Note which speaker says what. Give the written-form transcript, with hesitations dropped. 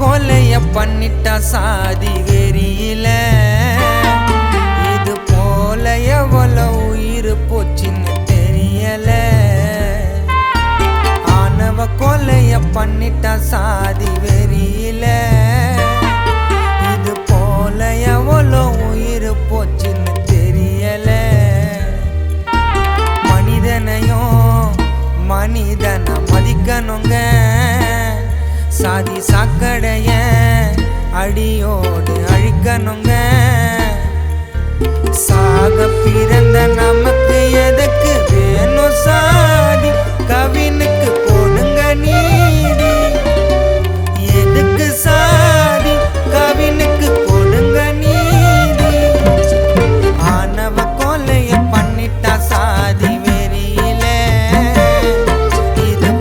Speaker 1: கொலைய பண்ணிட்டா சாதி வெறியில இது போல எவ்வளவு உயிர் போச்சுன்னு தெரியல ஆணவ கொலைய பண்ணிட்டா சாதி வெறியில இது போல எவ்வளவு உயிர் போச்சுன்னு தெரியல மனிதனையும் மனிதனை மதிக்கணுங்க சாதி சாக்கடைய அடியோடு அழிக்கணுங்க சாக பிறந்த நமக்கு எதுக்கு வேணும் சாதி கவினுக்கு